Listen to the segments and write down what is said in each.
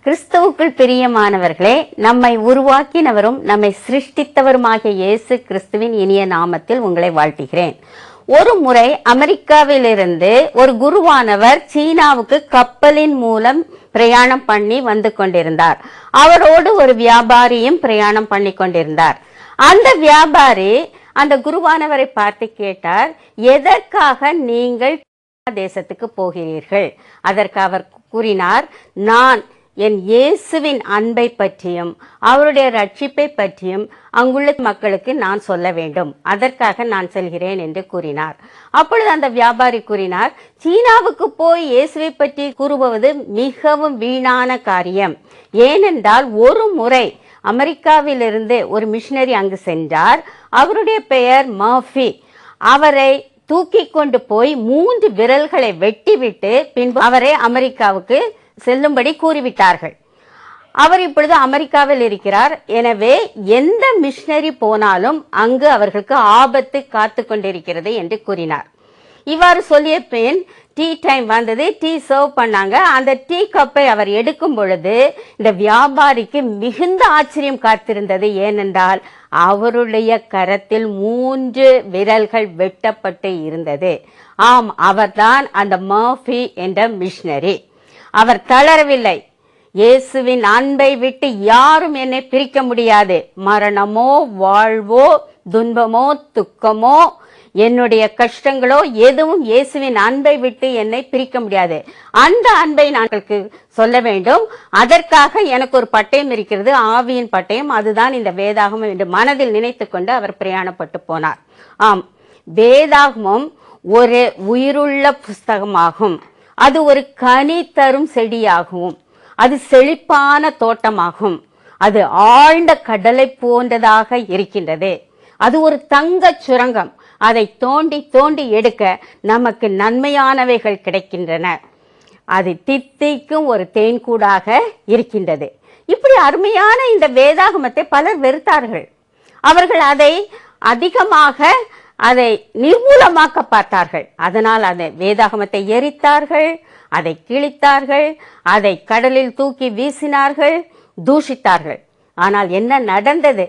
கிறிஸ்துவுக்குள் பிரியமானவர்களே, நம்மை உருவாக்கினவரும் நம்மை சிருஷ்டித்தவருமாகிய இயேசு கிறிஸ்துவின் இனிய நாமத்தில் உங்களை வாழ்த்துகிறேன். ஒரு முறை அமெரிக்காவிலிருந்து ஒரு குருவானவர் சீனாவுக்கு கப்பலின் மூலம் பிரயாணம் பண்ணி வந்து கொண்டிருந்தார். அவரோடு ஒரு வியாபாரியும் பிரயாணம் பண்ணி கொண்டிருந்தார். அந்த வியாபாரி அந்த குருவானவரை பார்த்து கேட்டார், எதற்காக நீங்கள் தேசத்துக்கு போகிறீர்கள்? அதற்கு அவர் கூறினார், நான் என் இயேசுவின் அன்பை பற்றியும் அவருடைய ரட்சிப்பை பற்றியும் அங்குள்ள மக்களுக்கு நான் சொல்ல வேண்டும், அதற்காக நான் செல்கிறேன் என்று கூறினார். அப்பொழுது அந்த வியாபாரி கூறினார், சீனாவுக்கு போய் இயேசுவை பற்றி கூறுவது மிகவும் வீணான காரியம். ஏனென்றால் ஒரு முறை அமெரிக்காவிலிருந்து ஒரு மிஷினரி அங்கு சென்றார். அவருடைய பெயர் மர்ஃபி. அவரை தூக்கி கொண்டு போய் 3 விரல்களை வெட்டிவிட்டு பின்பு அவரை அமெரிக்காவுக்கு செல்லும்படி கூறிவிட்டார்கள். அவர் இப்பொழுது அமெரிக்காவில் இருக்கிறார். எனவே எந்த மிஷினரி போனாலும் அங்கு அவர்களுக்கு ஆபத்து காத்து கொண்டிருக்கிறது என்று கூறினார். இவ்வாறு சொல்லிய பின் டீ டைம் வந்தது. டீ சர்வ் பண்ணாங்க. அந்த டீ கப்பை அவர் எடுக்கும் பொழுது இந்த வியாபாரிக்கு மிகுந்த ஆச்சரியம் காத்திருந்தது. ஏனென்றால் அவருடைய கரத்தில் 3 விரல்கள் வெட்டப்பட்டு இருந்தது. ஆம், அவர்தான் அந்த மர்ஃபி என்ற மிஷினரி. அவர் தளரவில்லை. இயேசுவின் அன்பை விட்டு யாரும் என்னை பிரிக்க முடியாது. மரணமோ வாழ்வோ துன்பமோ துக்கமோ என்னுடைய கஷ்டங்களோ எதுவும் இயேசுவின் அன்பை விட்டு என்னை பிரிக்க முடியாது. அந்த அன்பை நாங்களுக்கு சொல்ல வேண்டும். அதற்காக எனக்கு ஒரு பட்டயம் இருக்கிறது, ஆவியின் பட்டயம். அதுதான் இந்த வேதாகமம் என்று மனதில் நினைத்து கொண்டு அவர் பிரயாணப்பட்டு போனார். ஆம், வேதாகமம் ஒரு உயிருள்ள புஸ்தகமாகும். அது ஒரு கனி தரும் செடியாகவும், அது செழிப்பான தோட்டமாகும். அது ஆழ்ந்த கடலை போன்றதாக இருக்கின்றது. அது ஒரு தங்க சுரங்கம். அதை தோண்டி தோண்டி எடுக்க நமக்கு நன்மையானவைகள் கிடைக்கின்றன. அது தித்திக்கும் ஒரு தேன்கூடாக இருக்கின்றது. இப்படி அருமையான இந்த வேதாகமத்தை பலர் வெறுத்தார்கள். அவர்கள் அதை அதிகமாக அதை நிர்மூலமாக்க பார்த்தார்கள். அதனால் அதை வேதாகமத்தை எரித்தார்கள், அதை கிழித்தார்கள், அதை கடலில் தூக்கி வீசினார்கள், தூஷித்தார்கள். ஆனால் என்ன நடந்தது?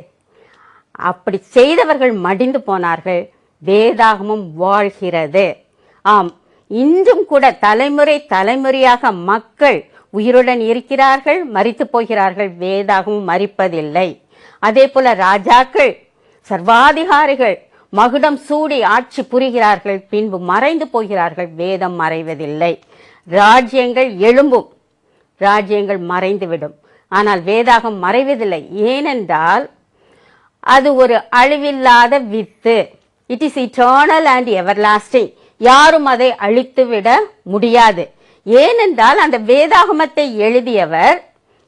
அப்படி செய்தவர்கள் மடிந்து போனார்கள். வேதாகமம் வாழ்கிறது. ஆம், இன்றும் கூட தலைமுறை தலைமுறையாக மக்கள் உயிருடன் இருக்கிறார்கள், மரித்து போகிறார்கள். வேதாகமம் மரிப்பதில்லை. அதே போல ராஜாக்கள், சர்வாதிகாரிகள் மகுடம் சூடி ஆட்சி புரிகிறார்கள், பின்பு மறைந்து போகிறார்கள். வேதம் மறைவதில்லை. ராஜ்யங்கள் எழும்பும், ராஜ்யங்கள் மறைந்துவிடும். ஆனால் வேதாகம் மறைவதில்லை. ஏனென்றால் அது ஒரு அழிவில்லாத வித்து. It is eternal and everlasting. யாரும் அதை அழித்துவிட முடியாது. ஏனென்றால் அந்த வேதாகமத்தை எழுதியவர்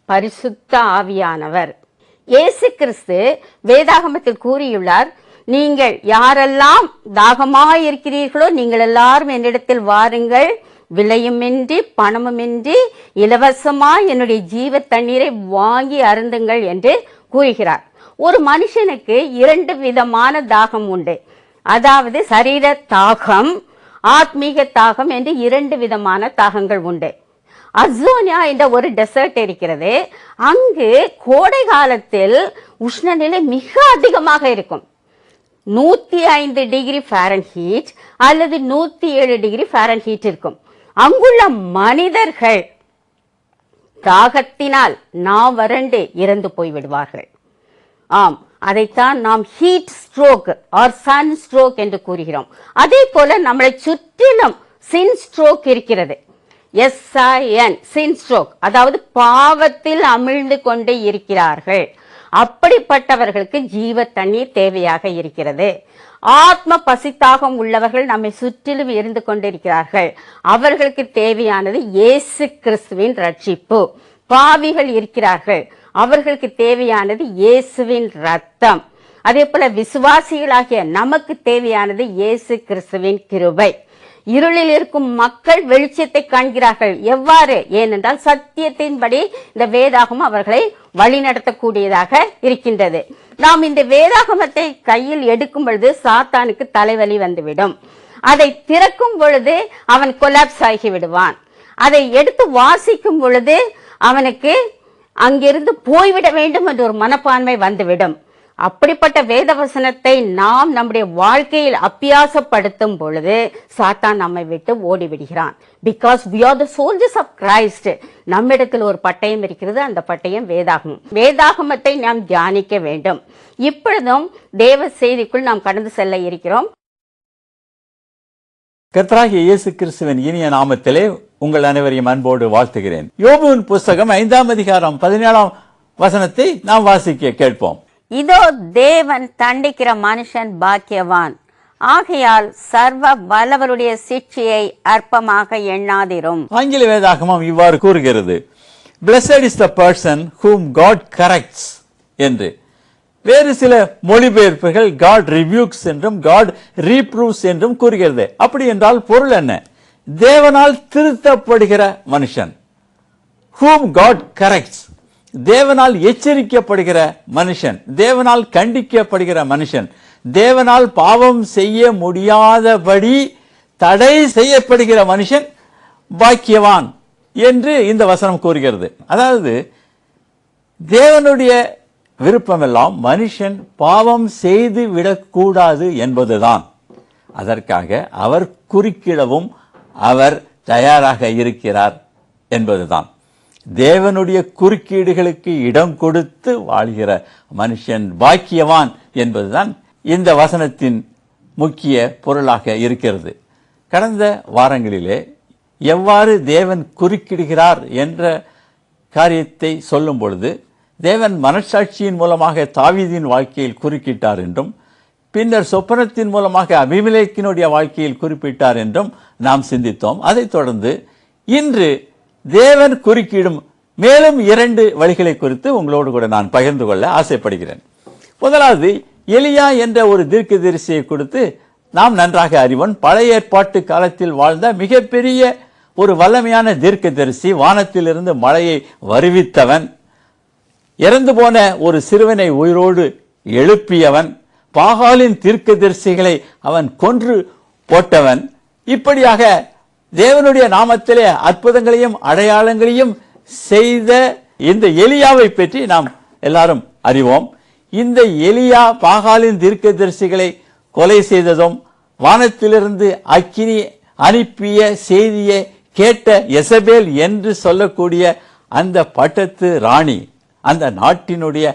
பரிசுத்த ஆவியானவர். இயேசு கிறிஸ்து வேதாகமத்தில் கூறியுள்ளார், நீங்கள் யாரெல்லாம் தாகமாயிருக்கிறீர்களோ நீங்கள் எல்லாரும் என்னிடத்தில் வாருங்கள், விலையுமின்றி பணமுமின்றி இலவசமாய் என்னுடைய ஜீவ தண்ணீரை வாங்கி அருந்துங்கள் என்று கூறுகிறார். ஒரு மனுஷனுக்கு 2 விதமான தாகம் உண்டு. அதாவது சரீர தாகம், ஆத்மீக தாகம் என்று 2 விதமான தாகங்கள் உண்டு. அசோனியா என்ற ஒரு டெசர்ட் இருக்கிறது. அங்கு கோடை காலத்தில் உஷ்ணநிலை மிக அதிகமாக இருக்கும். 105 டிகிரி ஃபாரன்ஹீட் அல்லது 107 டிகிரி ஃபாரன்ஹீட் இருக்கும். அங்குள்ள மனிதர்கள் தாகத்தினால் வறண்டு இறந்து போய்விடுவார்கள். ஆம், அதைத்தான் நாம் heat stroke or sun stroke என்று கூறுகிறோம். அதே போல நம்மளை சுற்றிலும் சின் ஸ்ட்ரோக் இருக்கிறது. SIN, சின் ஸ்ட்ரோக், அதாவது பாவத்தில் அமிழ்ந்து கொண்டு இருக்கிறார்கள். அப்படிப்பட்டவர்களுக்கு ஜீவ தண்ணீர் தேவையாக இருக்கிறது. ஆத்ம பசித்தாகம் உள்ளவர்கள் நம்மை சுற்றிலும் இருந்து கொண்டிருக்கிறார்கள். அவர்களுக்கு தேவையானது இயேசு கிறிஸ்துவின் ரட்சிப்பு. பாவிகள் இருக்கிறார்கள், அவர்களுக்கு தேவையானது இயேசுவின் ரத்தம். அதே போல விசுவாசிகளாகிய நமக்கு தேவையானது இயேசு கிறிஸ்துவின் கிருபை. இருளில் இருக்கும் மக்கள் வெளிச்சத்தை காண்கிறார்கள். எவ்வாறு? ஏனென்றால் சத்தியத்தின்படி இந்த வேதாகமம் அவர்களை வழிநடத்தக்கூடியதாக இருக்கின்றது. நாம் இந்த வேதாகமத்தை கையில் எடுக்கும் பொழுது சாத்தானுக்கு தலைவலி வந்துவிடும். அதை திறக்கும் பொழுது அவன் கொலாப்ஸ் ஆகி விடுவான். அதை எடுத்து வாசிக்கும் பொழுது அவனுக்கு அங்கிருந்து போய்விட வேண்டும் என்ற ஒரு மனப்பான்மை வந்துவிடும். அப்படிப்பட்ட வேத வசனத்தை நாம் நம்முடைய வாழ்க்கையில் அபியாசப்படுத்தும் பொழுது சாத்தான் நம்மை விட்டு ஓடிவிடுகிறான். Because we are the soldiers of Christ. நம்மிடத்தில் ஒரு பட்டயம் இருக்கிறது, அந்த பட்டயம் வேதாகமம். வேதாகமத்தை நாம் தியானிக்க வேண்டும். இப்பொழுதும் தேவ செய்திக்குள் நாம் கடந்து செல்ல இருக்கிறோம். கர்த்தராகிய இயேசு கிறிஸ்துவின் இனிய நாமத்திலே உங்கள் அனைவரையும் அன்போடு வாழ்த்துகிறேன். யோபுவின் புஸ்தகம் 5ஆம் அதிகாரம் 17ஆம் வசனத்தை நாம் வாசிக்க கேட்போம். இதோ தேவன் தண்டிக்கிற மனுஷன் பாக்கியவான், ஆகையால் சர்வ வல்லவருடைய சிட்சையை அற்பமாக எண்ணாதிரும். ஆங்கில வேதாகமம் இவ்வாறு கூறுகிறது, Blessed is the person whom God corrects என்று. வேறு சில மொழிபெயர்ப்புகள் God rebukes என்றும் God reproves என்றும் கூறுகிறது. அப்படி என்றால் பொருள் என்ன? தேவனால் திருத்தப்படுகிற மனுஷன், whom God corrects, தேவனால் எச்சரிக்கப்படுகிற மனுஷன், தேவனால் கண்டிக்கப்படுகிற மனுஷன், தேவனால் பாவம் செய்ய முடியாதபடி தடை செய்யப்படுகிற மனுஷன் பாக்கியவான் என்று இந்த வசனம் கூறுகிறது. அதாவது தேவனுடைய விருப்பமெல்லாம் மனுஷன் பாவம் செய்து விடக்கூடாது என்பதுதான். அதற்காக அவர் குறுக்கிடவும் அவர் தயாராக இருக்கிறார் என்பதுதான். தேவனுடைய குறுக்கீடுகளுக்கு இடம் கொடுத்து வாழ்கிற மனுஷன் பாக்கியவான் என்பதுதான் இந்த வசனத்தின் முக்கிய பொருளாக இருக்கிறது. கடந்த வாரங்களிலே எவ்வாறு தேவன் குறுக்கிடுகிறார் என்ற காரியத்தை சொல்லும் பொழுது தேவன் மனசாட்சியின் மூலமாக தாவீதின் வாழ்க்கையில் குறுக்கிட்டார் என்றும், பின்னர் சொப்பனத்தின் மூலமாக அபிமெலேக்கினுடைய வாழ்க்கையில் குறிப்பிட்டார் என்றும் நாம் சிந்தித்தோம். அதைத் தொடர்ந்து இன்று தேவன் குறுக்கிடும் மேலும் 2 வழிகளை குறித்து உங்களோடு கூட நான் பகிர்ந்து கொள்ள ஆசைப்படுகிறேன். முதலாவது, எலியா என்ற ஒரு தீர்க்கதரிசியை கொடுத்து நாம் நன்றாக அறிவோம். பழைய ஏற்பாட்டு காலத்தில் வாழ்ந்த மிகப்பெரிய ஒரு வல்லமையான தீர்க்கதரிசி, வானத்திலிருந்து மழையை வருவித்தவன், இறந்து போன ஒரு சிறுவனை உயிரோடு எழுப்பியவன், பாகாலின் தீர்க்கதரிசிகளை அவன் கொன்று போட்டவன். இப்படியாக தேவனுடைய நாமத்திலே அற்புதங்களையும் அடையாளங்களையும் செய்த இந்த எலியாவை பற்றி நாம் எல்லாரும் அறிவோம். இந்த எலியா பாகாலின் தீர்க்கதரிசிகளை கொலை செய்ததும், வானத்திலிருந்து அக்கினி அனுப்பிய செய்தியை கேட்ட எசபேல் என்று சொல்லக்கூடிய அந்த பட்டத்து ராணி, அந்த நாட்டினுடைய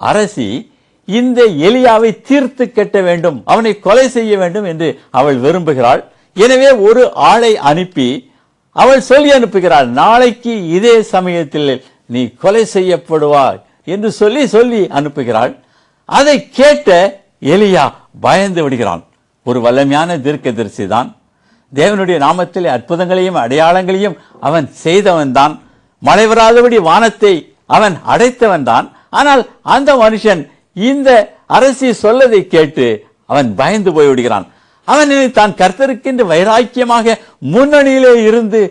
அரசி, இந்த எலியாவை தீர்த்து கட்ட வேண்டும், அவனை கொலை செய்ய வேண்டும் என்று அவள் விரும்புகிறாள். எனவே ஒரு ஆளை அனுப்பி அவள் சொல்லி அனுப்புகிறாள், நாளைக்கு இதே சமயத்தில் நீ கொலை செய்யப்படுவாய் என்று சொல்லி அனுப்புகிறாள். அதை கேட்ட எலியா பயந்து விடுகிறான். ஒரு வல்லமையான தீர்க்கதரிசி தான், தேவனுடைய நாமத்திலே அற்புதங்களையும் அடையாளங்களையும் அவன் செய்தவன் தான், மழை வராதபடி வானத்தை அவன் அடைத்தவன் தான். ஆனால் அந்த மனுஷன் இந்த அரசி சொல்லதை கேட்டு அவன் பயந்து போய்விடுகிறான். அவன் தான் கர்த்தருக்கென்று வைராக்கியமாக முன்னணியிலே இருந்து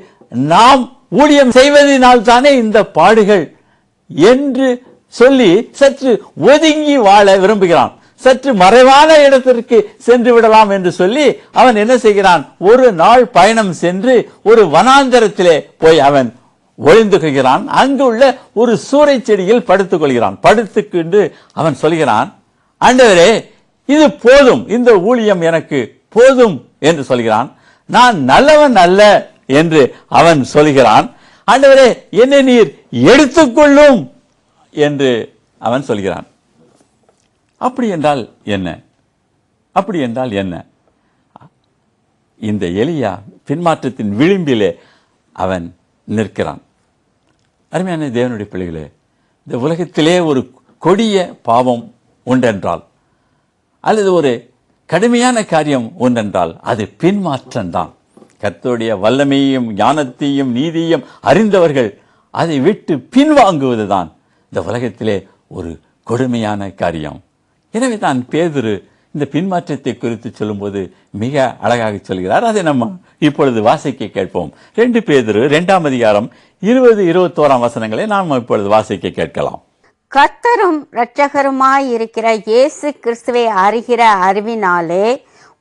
நாம் ஊழியம் செய்வதனால் தானே இந்த பாடுகள் என்று சொல்லி சற்று ஒதுங்கி வாழ விரும்புகிறான். சற்று மறைவான இடத்திற்கு சென்று விடலாம் என்று சொல்லி அவன் என்ன செய்கிறான், ஒரு நாள் பயணம் சென்று ஒரு வனாந்தரத்திலே போய் அவன் ஒளிந்து கொள்கிறான். அங்கு உள்ள ஒரு சூறை செடியில் படுத்துக் கொள்கிறான். படுத்துக்கொண்டு அவன் சொல்கிறான், ஆண்டவரே இது போதும், இந்த ஊழியம் எனக்கு போதும் என்று சொல்கிறான். நான் நல்லவன் அல்ல என்று அவன் சொல்கிறான். ஆண்டவரே என்னை நீர் எடுத்துக்கொள்ளும் என்று அவன் சொல்கிறான். அப்படி என்றால் என்ன? அப்படி என்றால் என்ன? இந்த எலியா பின்மாற்றத்தின் விளிம்பிலே அவன் நிற்கிறான். அருமையான தேவனுடைய பிள்ளைகளே, இந்த உலகத்திலே ஒரு கொடிய பாவம் உண்டென்றால் அல்லது ஒரு கடுமையான காரியம் ஒன்றென்றால் அது பின்மாற்றம்தான். கர்த்தருடைய வல்லமையையும் ஞானத்தையும் நீதியையும் அறிந்தவர்கள் அதை விட்டு பின்வாங்குவதுதான் இந்த உலகத்திலே ஒரு கொடுமையான காரியம். எனவே தான் பேதுரு இந்த பின்மாற்றத்தை குறித்து சொல்லும்போது மிக அழகாக சொல்கிறார். அதை நம்ம இப்பொழுது வாசிக்க கேட்போம். 2 பேதுரு 2ஆம் அதிகாரம் 20-21 வசனங்களை நாம் இப்பொழுது வாசிக்க கேட்கலாம். கர்த்தரும் இரட்சகருமாயிருக்கிற இயேசு கிறிஸ்துவை அறிகிற அறிவினாலே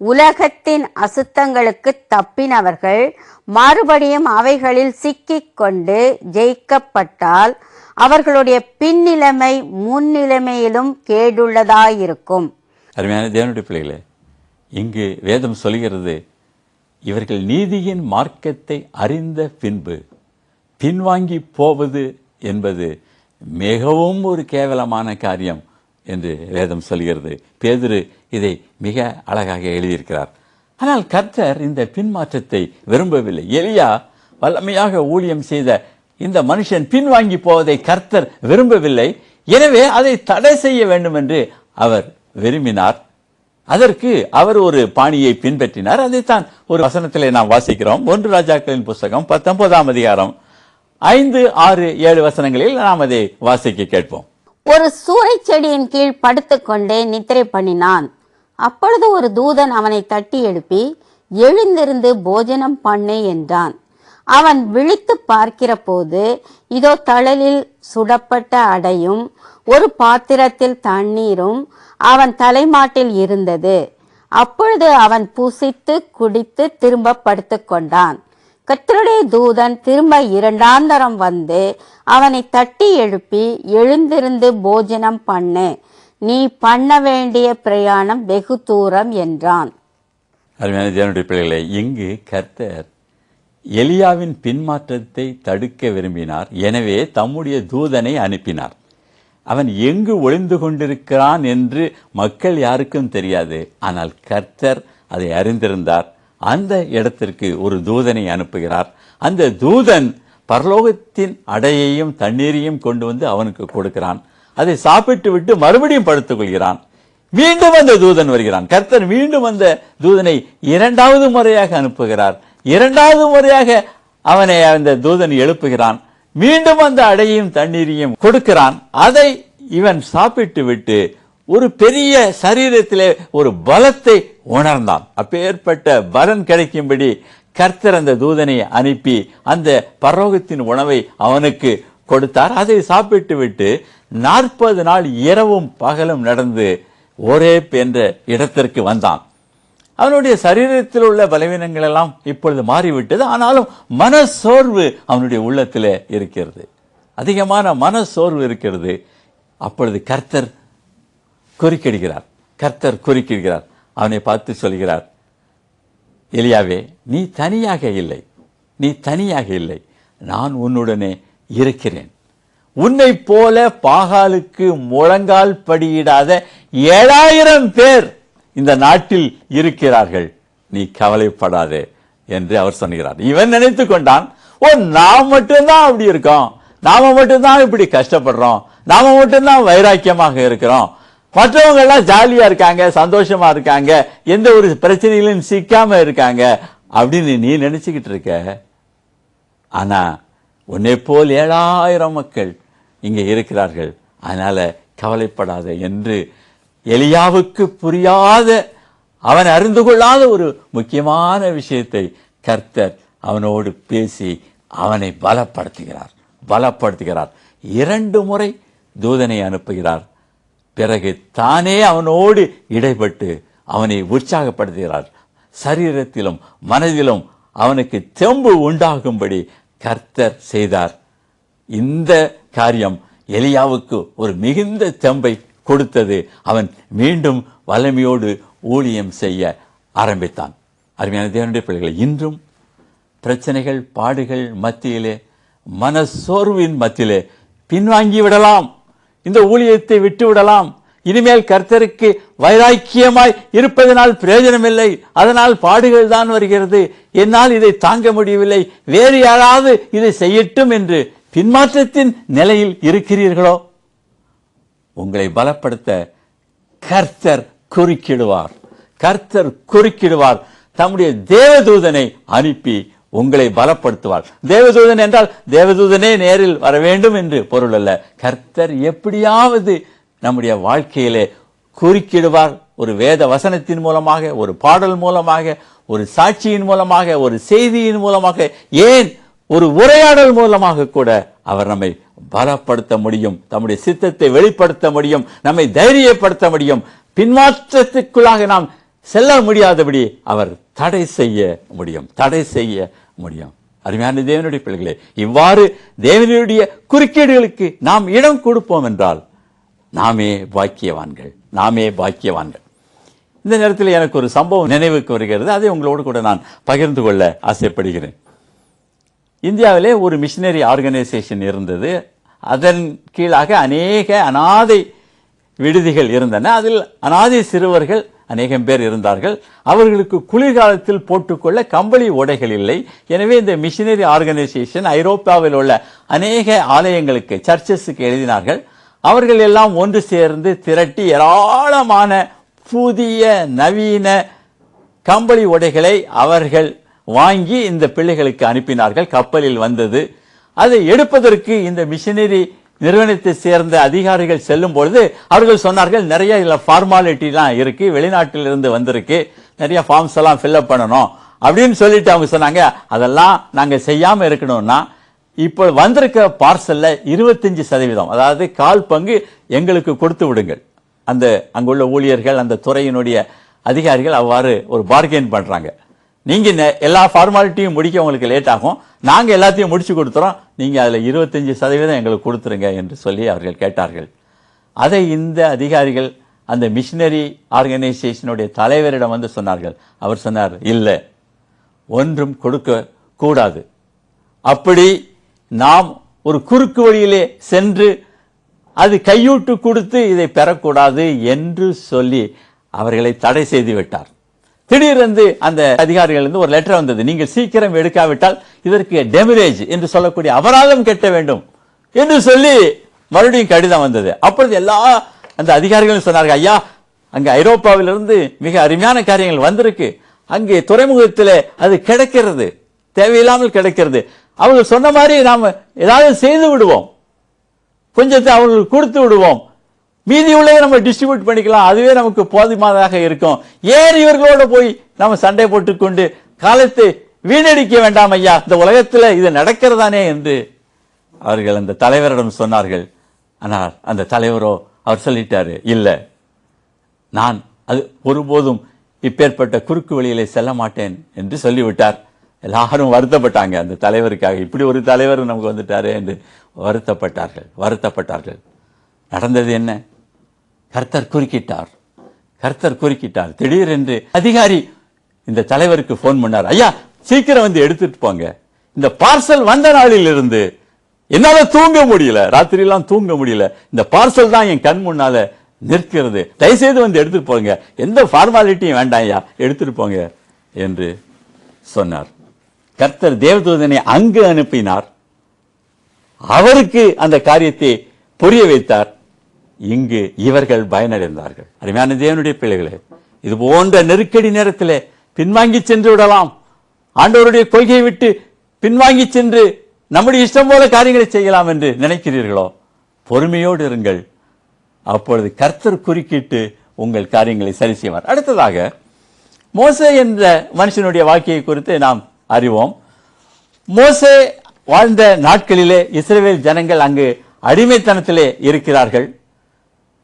உலகத்தின் அசுத்தங்களுக்கு தப்பினவர்கள் மறுபடியும் அவைகளில் சிக்கிக் கொண்டு ஜெயிக்கப்பட்டால் அவர்களுடைய பின்னிலைமை முன்னிலைமையிலும் கேடுள்ளதாயிருக்கும். அருமையான தேவனுடைய பிள்ளைகளே, இங்கு வேதம் சொல்கிறது, இவர்கள் நீதியின் மார்க்கத்தை அறிந்த பின்பு பின்வாங்கி போவது என்பது மிகவும் ஒரு கேவலமான காரியம் என்று வேதம் சொல்கிறது. பேதுரு இதை மிக அழகாக எழுதியிருக்கிறார். ஆனால் கர்த்தர் இந்த பின்மாற்றத்தை விரும்பவில்லை. எலியா வல்லமையாக ஊழியம் செய்த இந்த மனுஷன் பின்வாங்கி போவதை கர்த்தர் விரும்பவில்லை. எனவே அதை தடை செய்ய வேண்டும் என்று அவர் விரும்பினார். அதற்கு அவர் ஒரு பாணியை பின்பற்றினார். அதைத்தான் ஒரு வசனத்திலே நாம் வாசிக்கிறோம். 1 ராஜாக்களின் புஸ்தகம் 19ஆம் அதிகாரம் 5, 6, 7 வசனங்களில் நாம் அதை வாசிக்க கேட்போம். ஒரு சூறை செடியின் கீழ் படுத்துக்கொண்டே நித்திரை பண்ணினான். அப்பொழுது ஒரு தூதன் அவனை தட்டி எழுப்பி, எழுந்திருந்து போஜனம் பண்ணு என்றான். அவன் விழித்து பார்க்கிற போது, இதோ தழலில் சுடப்பட்ட அடையும் ஒரு பாத்திரத்தில் தண்ணீரும் அவன் தலைமாட்டில் இருந்தது. அப்பொழுது அவன் புசித்து குடித்து திரும்ப படுத்துக்கொண்டான். கர்த்தருடைய தூதன் திரும்ப 2ஆம் தரம் வந்து அவனை தட்டி எழுப்பி, எழுந்திருந்து போஜனம் பண்ணு, நீ பண்ண வேண்டிய பிரயாணம் வெகு தூரம் என்றான். அருமையான தேவனுடைய பிள்ளைகளை, இங்கு கர்த்தர் எலியாவின் பின்மாற்றத்தை தடுக்க விரும்பினார். எனவே தம்முடைய தூதனை அனுப்பினார். அவன் எங்கு ஒளிந்து கொண்டிருக்கிறான் என்று மக்கள் யாருக்கும் தெரியாது. ஆனால் கர்த்தர் அதை அறிந்திருந்தார். அந்த இடத்திற்கு ஒரு தூதனை அனுப்புகிறார். அந்த தூதன் பரலோகத்தின் அடையையும் தண்ணீரையும் கொண்டு வந்து அவனுக்கு கொடுக்கிறான். அதை சாப்பிட்டு விட்டு மறுபடியும் படுத்துக் கொள்கிறான். மீண்டும் அந்த தூதன் வருகிறான். கர்த்தர் மீண்டும் அந்த தூதனை 2வது முறையாக அனுப்புகிறார். 2வது முறையாக அவனை அந்த தூதன் எழுப்புகிறான். மீண்டும் அந்த அடையையும் தண்ணீரையும் கொடுக்கிறான். அதை இவன் சாப்பிட்டு விட்டு ஒரு பெரிய சரீரத்திலே ஒரு பலத்தை உணர்ந்தான். அப்பேற்பட்ட பலன் கிடைக்கும்படி கர்த்தர் அந்த தூதனை அனுப்பி அந்த பரலோகத்தின் உணவை அவனுக்கு கொடுத்தார். அதை சாப்பிட்டு விட்டு 40 நாள் இரவும் பகலும் நடந்து ஓரேப் என்ற இடத்திற்கு வந்தான். அவனுடைய சரீரத்தில் உள்ள பலவீனங்கள் எல்லாம் இப்பொழுது மாறிவிட்டது. ஆனாலும் மனசோர்வு அவனுடைய உள்ளத்திலே இருக்கிறது. அதிகமான மனசோர்வு இருக்கிறது. அப்பொழுது கர்த்தர் குறுக்கிடுகிறார். அவனை பார்த்து சொல்கிறார், எலியாவே, நீ தனியாக இல்லை, நான் உன்னுடனே இருக்கிறேன். உன்னை போல பாகாலுக்கு முழங்கால் படியிடாத 7000 பேர் இந்த நாட்டில் இருக்கிறார்கள், நீ கவலைப்படாதே என்று அவர் சொன்னார். இவன் நினைத்து கொண்டான், நாம் மட்டும்தான் அப்படி இருக்கோம், நாம மட்டும்தான் இப்படி கஷ்டப்படுறோம், நாம மட்டும்தான் வைராக்கியமாக இருக்கிறோம், மற்றவங்க எல்லாம் ஜாலியா இருக்காங்க, சந்தோஷமா இருக்காங்க, எந்த ஒரு பிரச்சனையிலும் சிக்காம இருக்காங்க அப்படின்னு நீ நினைச்சுக்கிட்டு இருக்க. ஆனா உன்னை போல் 7000 மக்கள் இங்க இருக்கிறார்கள், அதனால கவலைப்படாத என்று எலியாவுக்கு புரியாத, அவன் அறிந்து கொள்ளாத ஒரு முக்கியமான விஷயத்தை கர்த்தர் அவனோடு பேசி அவனை பலப்படுத்துகிறார். 2 முறை தூதனை அனுப்புகிறார். பிறகு தானே அவனோடு இடைப்பட்டு அவனை உற்சாகப்படுத்துகிறார். சரீரத்திலும் மனதிலும் அவனுக்கு தெம்பு உண்டாகும்படி கர்த்தர் செய்தார். இந்த காரியம் எலியாவுக்கு ஒரு மிகுந்த தெம்பை கொடுத்தது. அவன் மீண்டும் வல்லமையோடு ஊழியம் செய்ய ஆரம்பித்தான். அருமையான தேவனுடைய பிள்ளைகளை, இன்றும் பிரச்சனைகள் பாடுகள் மத்தியிலே, மனசோர்வின் மத்தியிலே பின்வாங்கி விடலாம், இந்த ஊழியத்தை விட்டு விடலாம், இனிமேல் கர்த்தருக்கு வைராக்கியமாய் இருப்பதனால் பிரயோஜனமில்லை, அதனால் பாடுகள் தான் வருகிறது, என்னால் இதை தாங்க முடியவில்லை, வேறு யாராவது இதை செய்யட்டும் என்று பின்மாற்றத்தின் நிலையில் இருக்கிறீர்களோ, உங்களை பலப்படுத்த கர்த்தர் குறுக்கிடுவார். தம்முடைய தேவதூதனை அனுப்பி உங்களை பலப்படுத்துவார். தேவதூதன் என்றால் தேவதூதனே நேரில் வர வேண்டும் என்று பொருள் அல்ல. கர்த்தர் எப்படியாவது நம்முடைய வாழ்க்கையிலே குறுக்கிடுவார். ஒரு வேத வசனத்தின் மூலமாக, ஒரு பாடல் மூலமாக, ஒரு சாட்சியின் மூலமாக, ஒரு செய்தியின் மூலமாக, ஏன் ஒரு உரையாடல் மூலமாக கூட அவர் நம்மை பலப்படுத்த முடியும், நம்முடைய சித்தத்தை வெளிப்படுத்த முடியும், நம்மை தைரியப்படுத்த முடியும். பின்மாற்றத்துக்குள்ளாக நாம் செல்ல முடியாதபடி அவர் தடை செய்ய முடியும். அருமையான தேவனுடைய பிள்ளைகளே, இவ்வாறு தேவனுடைய குறுக்கீடுகளுக்கு நாம் இடம் கொடுப்போம் என்றால் நாமே பாக்கியவான்கள், நாமே பாக்கியவான்கள். இந்த நேரத்தில் எனக்கு ஒரு சம்பவம் நினைவுக்கு வருகிறது. அதை உங்களோடு கூட நான் பகிர்ந்து கொள்ள ஆசைப்படுகிறேன். இந்தியாவிலே ஒரு மிஷனரி ஆர்கனைசேஷன் இருந்தது. அதன் கீழாக அநேக அனாதை விடுதிகள் இருந்தன. அதில் அனாதை சிறுவர்கள் அநேகம் பேர் இருந்தார்கள். அவர்களுக்கு குளிர்காலத்தில் போட்டுக்கொள்ள கம்பளி உடைகள் இல்லை. எனவே இந்த மிஷனரி ஆர்கனைசேஷன் ஐரோப்பாவில் உள்ள அநேக ஆலயங்களுக்கு, சர்ச்சஸுக்கு எழுதினார்கள். அவர்கள் எல்லாம் ஒன்று சேர்ந்து திரட்டி ஏராளமான புதிய நவீன கம்பளி உடைகளை அவர்கள் வாங்கி இந்த பிள்ளைகளுக்கு அனுப்பினார்கள். கப்பலில் வந்தது. அதை எடுப்பதற்கு இந்த மிஷனரி நிறுவனத்தை சேர்ந்த அதிகாரிகள் செல்லும் பொழுது அவர்கள் சொன்னார்கள், நிறைய இதில் ஃபார்மாலிட்டிலாம் இருக்கு, வெளிநாட்டிலிருந்து வந்திருக்கு, நிறைய ஃபார்ம்ஸ் எல்லாம் ஃபில்அப் பண்ணணும் அப்படின்னு சொல்லிட்டு அவங்க சொன்னாங்க. அதெல்லாம் நாங்கள் செய்யாமல் இருக்கணும்னா இப்போ வந்திருக்க பார்சல்ல 25%, அதாவது 1/4 பங்கு எங்களுக்கு கொடுத்து விடுங்கள். அந்த அங்குள்ள ஊழியர்கள், அந்த துறையினுடைய அதிகாரிகள் அவ்வாறு ஒரு பார்கெயின் பண்றாங்க. நீங்க எல்லா ஃபார்மாலிட்டியும் முடிக்க உங்களுக்கு லேட் ஆகும், நாங்க எல்லாத்தையும் முடிச்சு கொடுத்துறோம், நீங்க அதுல 25% எங்களுக்கு கொடுத்துருங்க என்று சொல்லி அவர்கள் கேட்டார்கள். அதை இந்த அதிகாரிகள் அந்த மிஷனரி ஆர்கனைசேஷனுடைய தலைவரிடம் வந்து சொன்னார்கள். அவர் சொன்னார், இல்லை, ஒன்றும் கொடுக்க கூடாது, அப்படி நாம் ஒரு குறுக்கு வழியிலே சென்று அது கையூட்டு கொடுத்து இதை பெறக்கூடாது என்று சொல்லி அவர்களை தடை செய்து விட்டார். திடீரென்று அந்த அதிகாரிகள் ஒரு லெட்டர் வந்தது, நீங்கள் சீக்கிரம் எடுக்காவிட்டால் இதற்கு டெமரேஜ் என்று சொல்லக்கூடிய அபராதம் கட்ட வேண்டும் என்று சொல்லி மறுபடியும் கடிதம் வந்தது. அப்பொழுது எல்லா அந்த அதிகாரிகளும் சொன்னார்கள், ஐயா, அங்க ஐரோப்பாவிலிருந்து மிக அருமையான காரியங்கள் வந்திருக்கு, அங்கே துறைமுகத்தில் அது கிடைக்கிறது, தேவையில்லாமல் கிடைக்கிறது, அவர்கள் சொன்ன மாதிரி நாம் ஏதாவது செய்து விடுவோம், கொஞ்சத்தை அவர்களுக்கு கொடுத்து விடுவோம், மீதி உள்ளதை நம்ம டிஸ்ட்ரிபியூட் பண்ணிக்கலாம், அதுவே நமக்கு போதுமானதாக இருக்கும், ஏன் இவர்களோட போய் நம்ம சண்டை போட்டுக்கொண்டு காலத்தை வீணடிக்க வேண்டாம் ஐயா, இந்த உலகத்தில் இது நடக்கிறதானே என்று அவர்கள் அந்த தலைவரிடம் சொன்னார்கள். ஆனால் அந்த தலைவரோ அவர் சொல்லிட்டாரு, இல்லை, நான் அது ஒருபோதும் இப்பேற்பட்ட குறுக்கு வழியிலே செல்ல மாட்டேன் என்று சொல்லிவிட்டார். எல்லாரும் வருத்தப்பட்டாங்க அந்த தலைவருக்காக, இப்படி ஒரு தலைவர் நமக்கு வந்துட்டாரு என்று வருத்தப்பட்டார்கள். நடந்தது என்ன? கர்த்தர் குறுக்கிட்டார். திடீரென்று அதிகாரி இந்த தலைவருக்கு போன் பண்ணார், ஐயா, சீக்கிரம் வந்து எடுத்துட்டு போங்க, இந்த பார்சல் வந்த நாளில் இருந்து என்னால தூங்க முடியல, ராத்திரியெல்லாம் தூங்க முடியல, இந்த பார்சல் தான் என் கண் முன்னால நிற்கிறது, தயவுசெய்து வந்து எடுத்துட்டு போங்க, எந்த ஃபார்மாலிட்டியும் வேண்டாம் ஐயா, எடுத்துட்டு போங்க என்று சொன்னார். கர்த்தர் தேவதூதனை அங்கு அனுப்பினார், அவருக்கு அந்த காரியத்தை புரிய வைத்தார். இங்கு இவர்கள் பயனடைந்தார்கள். அருமையான தேவனுடைய பிள்ளைகளே, இது போன்ற நெருக்கடி நேரத்திலே பின்வாங்கி சென்று விடலாம், ஆண்டவருடைய கொள்கையை விட்டு பின்வாங்கி சென்று நம்முடைய இஷ்டம் போல காரியங்களை செய்யலாம் என்று நினைக்கிறீர்களோ, பொறுமையோடு இருங்கள், அப்பொழுது கர்த்தர் குறுக்கிட்டு உங்கள் காரியங்களை சரி செய்வார். அடுத்ததாக மோசே என்ற மனுஷனுடைய வாழ்க்கையை குறித்து நாம் அறிவோம். மோசே வாழ்ந்த நாட்களிலே இஸ்ரவேல் ஜனங்கள் அங்கு அடிமைத்தனத்திலே இருக்கிறார்கள்.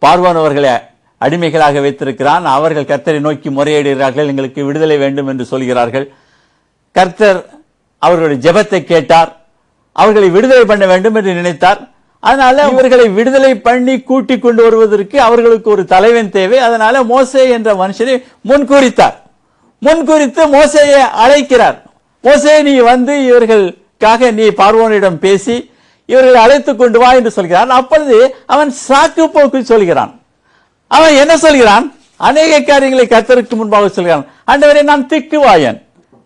பார்வோன் அவர்களை அடிமைகளாக வைத்திருக்கிறான். அவர்கள் கர்த்தரை நோக்கி முறையிடுகிறார்கள், எங்களுக்கு விடுதலை வேண்டும் என்று சொல்கிறார்கள். கர்த்தர் அவர்களுடைய ஜெபத்தை கேட்டார், அவர்களை விடுதலை பண்ண வேண்டும் என்று நினைத்தார். அதனால இவர்களை விடுதலை பண்ணி கூட்டி கொண்டு வருவதற்கு அவர்களுக்கு ஒரு தலைவன் தேவை. அதனால மோசே என்ற மனுஷனை முன்குறித்து மோசேயை அழைக்கிறார். மோசே, நீ வந்து இவர்களுக்காக நீ பார்வோனிடம் பேசி இவர்களை அழைத்து கொண்டு வா என்று சொல்கிறான். அப்பொழுது அவன் சாக்கு போக்கு சொல்கிறான். அவன் என்ன சொல்கிறான்? அநேக காரியங்களை கர்த்தருக்கு முன்பாக சொல்கிறான். ஆண்டவரே, நான் திக்குவாயன்,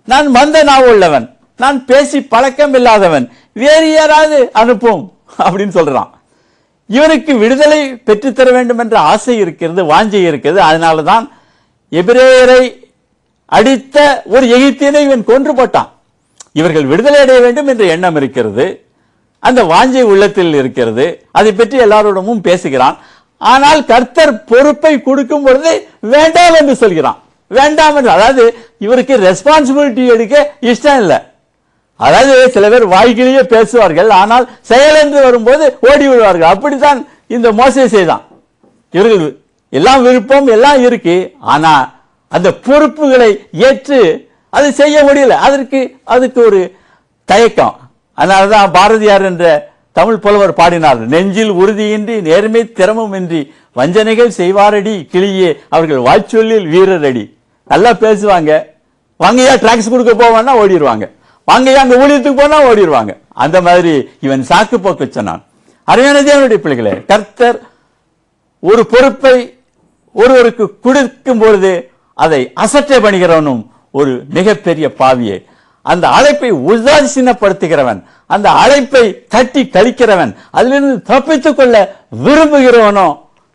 நான் மந்த நாவுள்ளவன், நான் பேசி பழக்கம் இல்லாதவன், வேறு யாராவது அனுப்பும் அப்படின்னு சொல்றான். இவனுக்கு விடுதலை பெற்றுத்தர வேண்டும் என்ற ஆசை இருக்கிறது, வாஞ்சை இருக்கிறது. அதனாலதான் எபிரேயரை அடித்த ஒரு எகிப்தியனை இவன் கொன்று போட்டான். இவர்கள் விடுதலை அடைய வேண்டும் என்ற எண்ணம் இருக்கிறது, அந்த வாஞ்சை உள்ளத்தில் இருக்கிறது, அதை பற்றி எல்லாரோடமும் பேசுகிறான். ஆனால் கர்த்தர் பொறுப்பை கொடுக்கும் பொழுது வேண்டாம் என்று சொல்கிறான். வேண்டாம் என்று, அதாவது இவருக்கு ரெஸ்பான்சிபிலிட்டி எடுக்க இஷ்டம் இல்லை. அதாவது சில பேர் வாய்க்கிலேயே பேசுவார்கள், ஆனால் செயல் என்று வரும்போது ஓடி விடுவார்கள். அப்படித்தான் இந்த மோசே செய்தான். இவர்கள் எல்லாம் விருப்பம் எல்லாம் இருக்கு, ஆனா அந்த பொறுப்புகளை ஏற்று அதை செய்ய முடியல. அதுக்கு ஒரு தயக்கம். அதனாலதான் பாரதியார் என்ற தமிழ் புலவர் பாடினார், நெஞ்சில் உறுதியின்றி நேர்மை திறமுமின்றி வஞ்சனைகள் செய்வாரடி கிளியே அவர்கள் வாய்ச்சொல்லில் வீரரடி. நல்லா பேசுவாங்க, வாங்கையா டிராக்ஸ் கொடுக்க போவான்னா ஓடிடுவாங்க, வாங்கையா அங்க ஊழியத்துக்கு போனா ஓடிடுவாங்க. அந்த மாதிரி இவன் சாக்கு போக்கு சொன்னான். அருமையான தேவனுடைய பிள்ளைகளே, கர்த்தர் ஒரு பொறுப்பை ஒருவருக்கு கொடுக்கும் பொழுது அதை அசட்டை பண்ணுகிறவனும் ஒரு மிகப்பெரிய பாவியே. அந்த அழைப்பை உதாசீனப்படுத்துகிறவன், அந்த அழைப்பை தட்டி கழிக்கிறவன், அதிலிருந்து தப்பித்துக் கொள்ள விரும்புகிறவனோ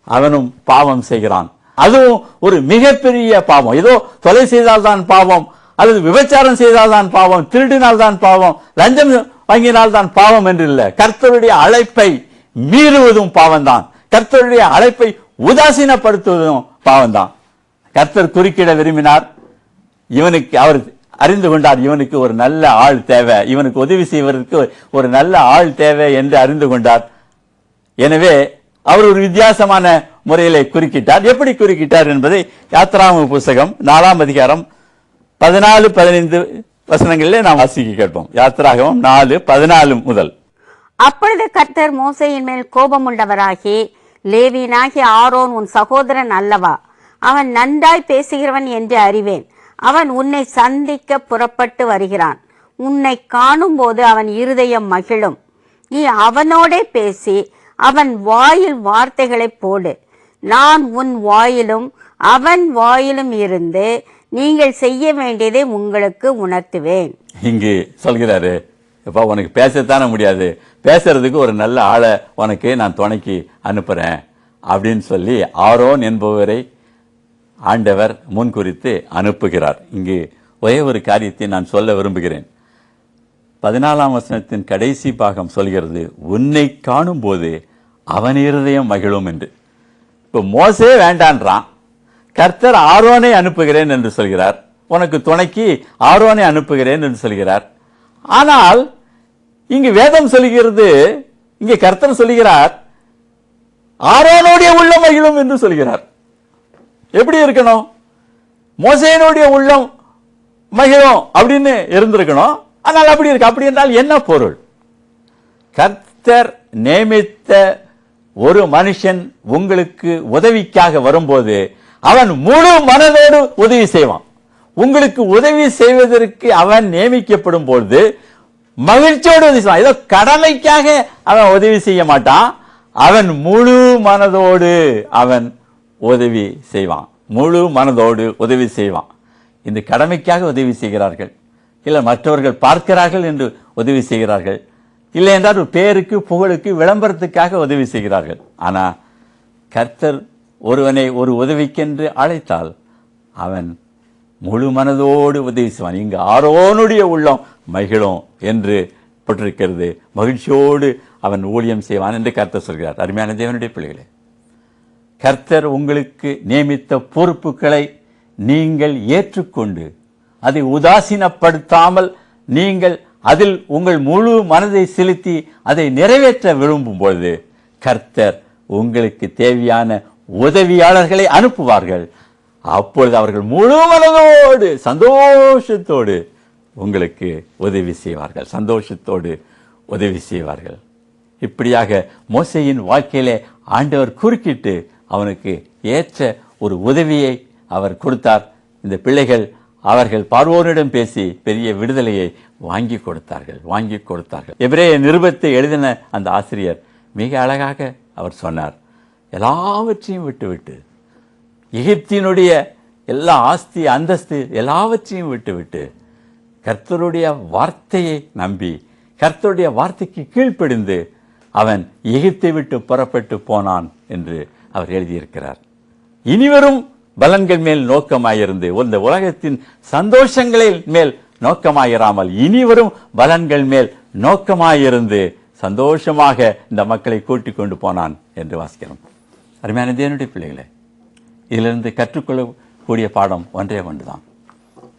அவனும் பாவம் செய்கிறான். அதுவும் ஒரு மிகப்பெரிய பாவம். ஏதோ கொலை செய்தால்தான் பாவம், அல்லது விபச்சாரம் செய்தால்தான் பாவம், திருடினால்தான் பாவம், லஞ்சம் வாங்கினால்தான் பாவம் என்று இல்லை. கர்த்தருடைய அழைப்பை மீறுவதும் பாவம்தான், கர்த்தருடைய அழைப்பை உதாசீனப்படுத்துவதும் பாவம்தான். கர்த்தர் குறுக்கிட விரும்பினார். இவனுக்கு அவர் அறிந்து கொண்டார், இவனுக்கு ஒரு நல்ல ஆள் தேவை, இவனுக்கு உதவி செய்வதற்கு ஒரு நல்ல ஆள் தேவை என்று அறிந்து கொண்டார். எனவே அவர் ஒரு வித்தியாசமான முறையிலே குறுக்கிட்டார். எப்படி குறுக்கிட்டார் என்பதை யாத்ராகம புஸ்தகம் 4ஆம் அதிகாரம் 14-15 வசனங்களிலே நாம் வாசிக்க கேட்போம். யாத்ராகமம் 4:14 முதல். அப்பொழுது கர்த்தர் மோசேயின் மேல் கோபமுண்டவராகி, லேவியனாகிய ஆரோன் உன் சகோதரன் அல்லவா? அவன் நன்றாய் பேசுகிறவன் என்று அறிவேன். அவன் உன்னை சந்திக்க புறப்பட்டு வருகிறான். உன்னை காணும் போது அவன் இருதயம் மகிழும். நீ அவனோடே பேசி அவன் வாயில் வார்த்தைகளை போடு. நான் உன் வாயிலும் அவன் வாயிலும் இருந்து நீங்கள் செய்ய வேண்டியதை உங்களுக்கு உணர்த்துவேன். இங்கு சொல்கிறாரு, எப்பா உனக்கு பேசத்தானே முடியாது, பேசுறதுக்கு ஒரு நல்ல ஆளை உனக்கு நான் துணைக்கு அனுப்புறேன் அப்படின்னு சொல்லி ஆரோன் என்பவரை ஆண்டவர் முன்குறித்து அனுப்புகிறார். இங்கு ஒரே ஒரு காரியத்தை நான் சொல்ல விரும்புகிறேன். 14ஆம் வசனத்தின் கடைசி பாகம் சொல்கிறது, உன்னை காணும் போது அவன் இருதயம் மகிழும் என்று. இப்போ மோசே வேண்டான்றான், கர்த்தர் ஆரோனை அனுப்புகிறேன் என்று சொல்கிறார், உனக்கு துணைக்கு ஆரோனை அனுப்புகிறேன் என்று சொல்கிறார். ஆனால் இங்கு வேதம் சொல்கிறது, இங்கே கர்த்தர் சொல்கிறார் ஆரோனுடைய உள்ளம் மகிழும் என்று சொல்கிறார். எப்படி இருக்கணும்? மோசேனுடைய உள்ளம் மகிழும் அப்படின்னு இருந்திருக்கணும். ஆனால் அப்படி இருக்கு. அப்படி என்றால் என்ன பொருள்? கர்த்தர் நியமித்த ஒரு மனுஷன் உங்களுக்கு உதவிக்காக வரும்போது அவன் முழு மனதோடு உதவி செய்வான். உங்களுக்கு உதவி செய்வதற்கு அவன் நியமிக்கப்படும் பொழுது மகிழ்ச்சியோடு உதவி செய்வான். ஏதோ கடமைக்காக அவன் உதவி செய்ய மாட்டான், அவன் முழு மனதோடு அவன் உதவி செய்வான். முழு மனதோடு உதவி செய்வான். இந்த கடமைக்காக உதவி செய்கிறார்கள், இல்லை மற்றவர்கள் பார்க்கிறார்கள் என்று உதவி செய்கிறார்கள், இல்லை என்றால் ஒரு பேருக்கு புகழுக்கு விளம்பரத்துக்காக உதவி செய்கிறார்கள். ஆனால் கர்த்தர் ஒருவனை ஒரு உதவிக்கென்று அழைத்தால் அவன் முழு மனதோடு உதவி செய்வான். இங்கு ஆரோனுடைய உள்ளம் மகிழும் என்று போட்டிருக்கிறது. மகிழ்ச்சியோடு அவன் ஊழியம் செய்வான் என்று கர்த்தர் சொல்கிறார். அருமையான தேவனுடைய பிள்ளைகளே, கர்த்தர் உங்களுக்கு நியமித்த பொறுப்புகளை நீங்கள் ஏற்றுக்கொண்டு அதை உதாசீனப்படுத்தாமல் நீங்கள் அதில் உங்கள் முழு மனதை செலுத்தி அதை நிறைவேற்ற விரும்பும் பொழுது கர்த்தர் உங்களுக்கு தேவையான உதவியாளர்களை அனுப்புவார்கள். அப்பொழுது அவர்கள் முழு மனதோடு சந்தோஷத்தோடு உங்களுக்கு உதவி செய்வார்கள், சந்தோஷத்தோடு உதவி செய்வார்கள். இப்படியாக மோசேயின் வாழ்க்கையிலே ஆண்டவர் குறுக்கிட்டு அவனுக்கு ஏற்ற ஒரு உதவியை அவர் கொடுத்தார். இந்த பிள்ளைகள் அவர்கள் பார்வோனிடம் பேசி பெரிய விடுதலையை வாங்கி கொடுத்தார்கள். எபிரேய நிருபத்தை எழுதின அந்த ஆசிரியர் மிக அழகாக அவர் சொன்னார், எல்லாவற்றையும் விட்டுவிட்டு, எகிப்தினுடைய எல்லா ஆஸ்தி அந்தஸ்து எல்லாவற்றையும் விட்டுவிட்டு கர்த்தருடைய வார்த்தையை நம்பி கர்த்தருடைய வார்த்தைக்கு கீழ்ப்படிந்து அவன் எகிப்தை விட்டு புறப்பட்டு போனான் என்று அவர் எழுதியிருக்கிறார். இனிவரும் பலன்கள் மேல் நோக்கமாயிருந்து, இந்த உலகத்தின் சந்தோஷங்களின் மேல் நோக்கமாயிராமல் இனிவரும் பலன்கள் மேல் நோக்கமாயிருந்து சந்தோஷமாக இந்த மக்களை கூட்டிக் கொண்டு போனான் என்று வாசிக்கிறோம். அருமையான தேவனுடைய பிள்ளைகளே, இதிலிருந்து கற்றுக்கொள்ளக்கூடிய பாடம் ஒன்றே ஒன்றுதான்.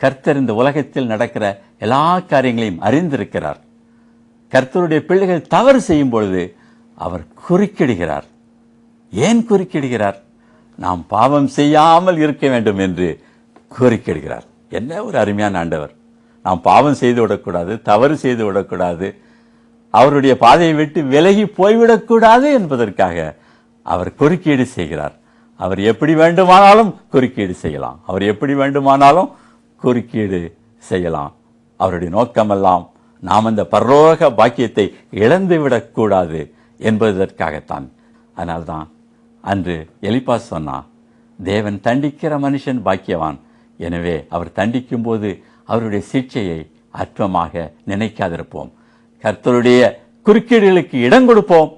கர்த்தர் இந்த உலகத்தில் நடக்கிற எல்லா காரியங்களையும் அறிந்திருக்கிறார். கர்த்தருடைய பிள்ளைகள் தவறு செய்யும் பொழுது அவர் குறுக்கிடுகிறார். ஏன் குறுக்கிடுகிறார்? நாம் பாவம் செய்யாமல் இருக்க வேண்டும் என்று குறுக்கிடுகிறார். என்ன ஒரு அருமையான ஆண்டவர்! நாம் பாவம் செய்து விடக்கூடாது, தவறு செய்து விடக்கூடாது, அவருடைய பாதையை விட்டு விலகி போய்விடக்கூடாது என்பதற்காக அவர் குறுக்கீடு செய்கிறார். அவர் எப்படி வேண்டுமானாலும் குறுக்கீடு செய்யலாம். அவர் எப்படி வேண்டுமானாலும் குறுக்கீடு செய்யலாம். அவருடைய நோக்கமெல்லாம் நாம் அந்த பரலோக பாக்கியத்தை இழந்து விடக்கூடாது என்பதற்காகத்தான். அதனால்தான் அன்று எலிப்பாஸ் சொன்னான், தேவன் தண்டிக்கிற மனுஷன் பாக்கியவான். எனவே அவர் தண்டிக்கும் போது அவருடைய சிக்ஷையை அற்பமாக நினைக்காதிருப்போம். கர்த்தருடைய குறுக்கீடுகளுக்கு இடம் கொடுப்போம்,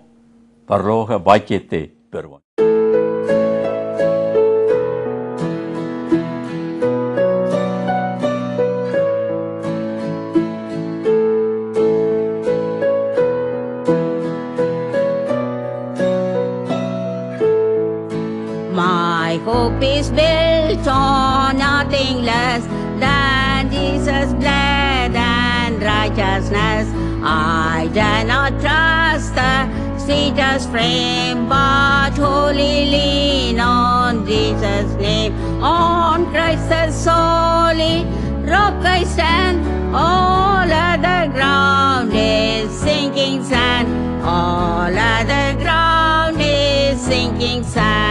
பரலோக பாக்கியத்தை பெறுவோம். My hope is built on nothing less than Jesus' blood and righteousness. I dare not trust the sweetest frame, but wholly lean on Jesus' name. On Christ the solid rock I stand, all other ground is sinking sand. All other ground is sinking sand.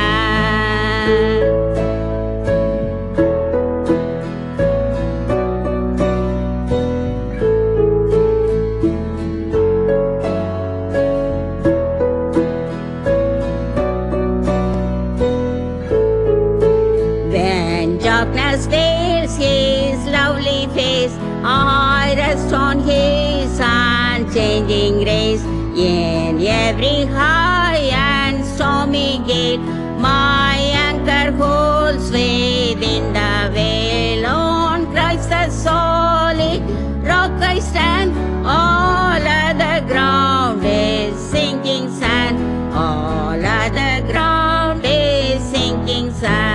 Darkness veils his lovely face, I rest on his unchanging grace. In every high and stormy gate, my anchor holds within the veil. On Christ the solid rock I stand, all other ground is sinking sand. All other ground is sinking sand.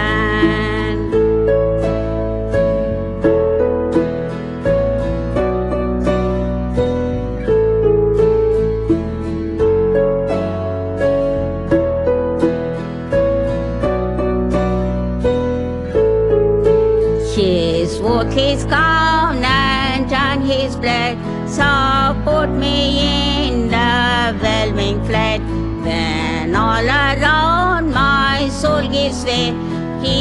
His oath, his covenant and his blood support me in the whelming flood. When all around my soul gives way, he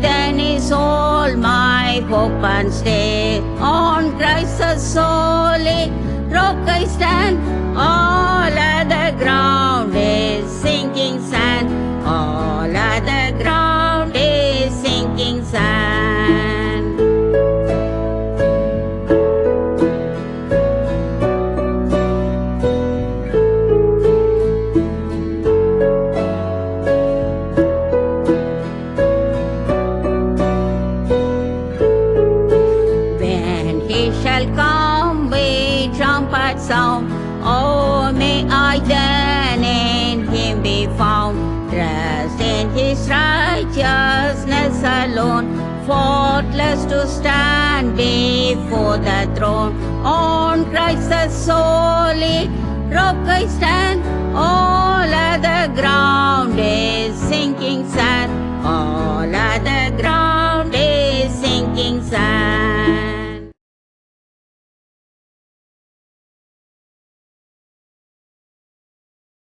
then is all my hope and stay. On Christ the solid rock I stand, all other ground is sinking sand. All other ground is sinking sand. Shall come with trumpet sound, oh may I then in him be found. Trust in his righteousness alone, faultless to stand before the throne. On Christ the solid rock I stand, all other ground is sinking sand.